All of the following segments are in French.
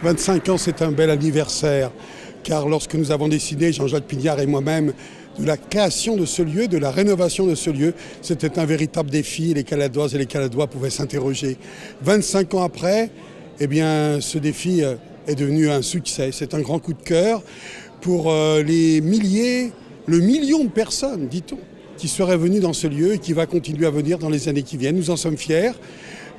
25 ans, c'est un bel anniversaire, car lorsque nous avons décidé, Jean-Jacques Pignard et moi-même, de la création de ce lieu, de la rénovation de ce lieu, c'était un véritable défi et les Caladoises et les Caladois pouvaient s'interroger. 25 ans après, eh bien, ce défi est devenu un succès. C'est un grand coup de cœur pour les milliers, le million de personnes, dit-on, qui seraient venues dans ce lieu et qui va continuer à venir dans les années qui viennent. Nous en sommes fiers.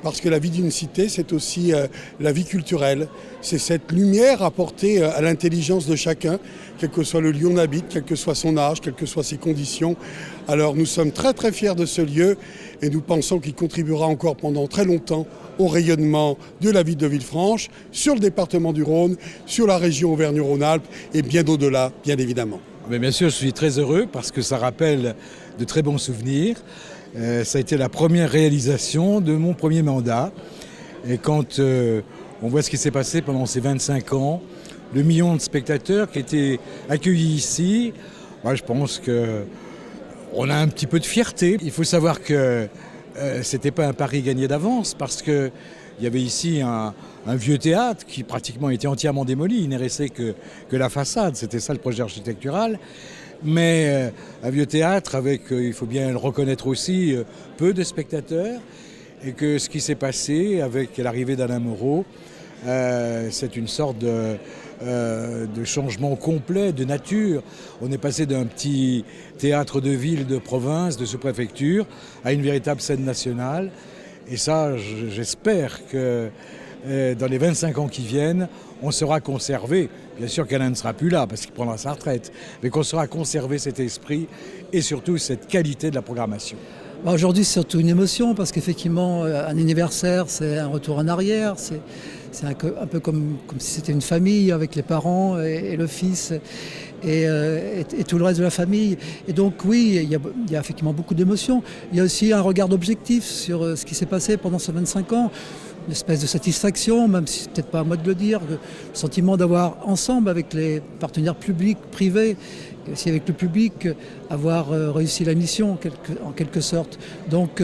Parce que la vie d'une cité, c'est aussi la vie culturelle. C'est cette lumière apportée à l'intelligence de chacun, quel que soit le lieu où on habite, quel que soit son âge, quelles que soient ses conditions. Alors nous sommes très très fiers de ce lieu et nous pensons qu'il contribuera encore pendant très longtemps au rayonnement de la ville de Villefranche, sur le département du Rhône, sur la région Auvergne-Rhône-Alpes et bien au-delà, bien évidemment. Mais bien sûr, je suis très heureux parce que ça rappelle de très bons souvenirs. Ça a été la première réalisation de mon premier mandat. Et quand on voit ce qui s'est passé pendant ces 25 ans, le million de spectateurs qui étaient accueillis ici, moi, je pense qu'on a un petit peu de fierté. Il faut savoir que ce n'était pas un pari gagné d'avance parce qu'il y avait ici un vieux théâtre qui pratiquement était entièrement démoli. Il n'est resté que la façade. C'était ça le projet architectural. Mais un vieux théâtre avec, il faut bien le reconnaître aussi, peu de spectateurs. Et que ce qui s'est passé avec l'arrivée d'Alain Moreau, c'est une sorte de changement complet de nature. On est passé d'un petit théâtre de ville, de province, de sous-préfecture, à une véritable scène nationale. Et ça, j'espère que dans les 25 ans qui viennent, on saura conserver, bien sûr qu'Alain ne sera plus là parce qu'il prendra sa retraite, mais qu'on saura conserver cet esprit et surtout cette qualité de la programmation. Aujourd'hui, c'est surtout une émotion parce qu'effectivement, un anniversaire, c'est un retour en arrière. C'est un peu comme si c'était une famille avec les parents et le fils et tout le reste de la famille. Et donc oui, il y a effectivement beaucoup d'émotions. Il y a aussi un regard objectif sur ce qui s'est passé pendant ces 25 ans. Une espèce de satisfaction, même si c'est peut-être pas à moi de le dire, le sentiment d'avoir ensemble avec les partenaires publics, privés, et aussi avec le public, avoir réussi la mission en quelque sorte. Donc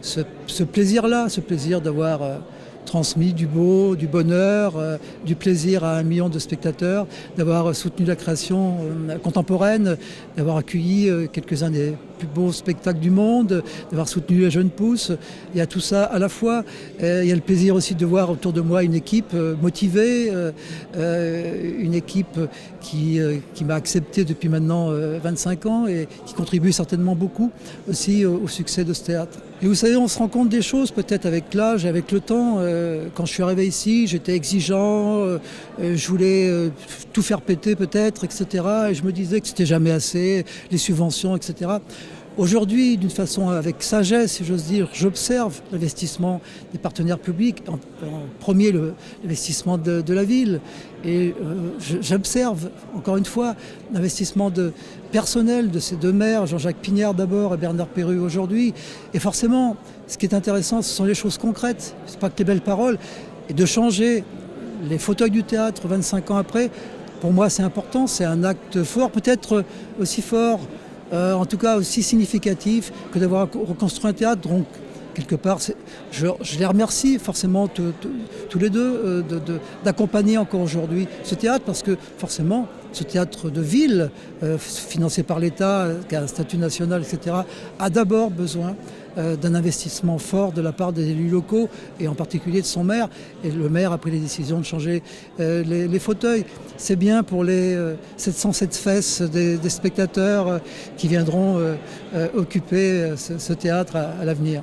ce plaisir-là, ce plaisir d'avoir transmis du beau, du bonheur, du plaisir à 1 million de spectateurs, d'avoir soutenu la création contemporaine, d'avoir accueilli quelques-uns des plus beaux spectacles du monde, d'avoir soutenu les jeunes pousses. Il y a tout ça à la fois. Il y a le plaisir aussi de voir autour de moi une équipe motivée, une équipe qui m'a accepté depuis maintenant 25 ans et qui contribue certainement beaucoup aussi au succès de ce théâtre. Et vous savez, on se rend compte des choses peut-être avec l'âge et avec le temps. Quand je suis arrivé ici, j'étais exigeant, je voulais tout faire péter peut-être, etc. Et je me disais que c'était jamais assez, les subventions, etc. Aujourd'hui, d'une façon avec sagesse, si j'ose dire, j'observe l'investissement des partenaires publics, en premier l'investissement de la ville. Et j'observe, encore une fois, l'investissement personnel de ces deux maires, Jean-Jacques Pignard d'abord et Bernard Perrut aujourd'hui. Et forcément, ce qui est intéressant, ce sont les choses concrètes, c'est pas que les belles paroles. Et de changer les fauteuils du théâtre 25 ans après, pour moi c'est important, c'est un acte fort, peut-être aussi fort, en tout cas aussi significatif que d'avoir reconstruit un théâtre. Donc, quelque part, je les remercie forcément tous les deux d'accompagner encore aujourd'hui ce théâtre parce que forcément, ce théâtre de ville, financé par l'État, qui a un statut national, etc., a d'abord besoin d'un investissement fort de la part des élus locaux et en particulier de son maire. Et le maire a pris les décisions de changer les fauteuils. C'est bien pour les 707 fesses des spectateurs qui viendront occuper ce théâtre à l'avenir.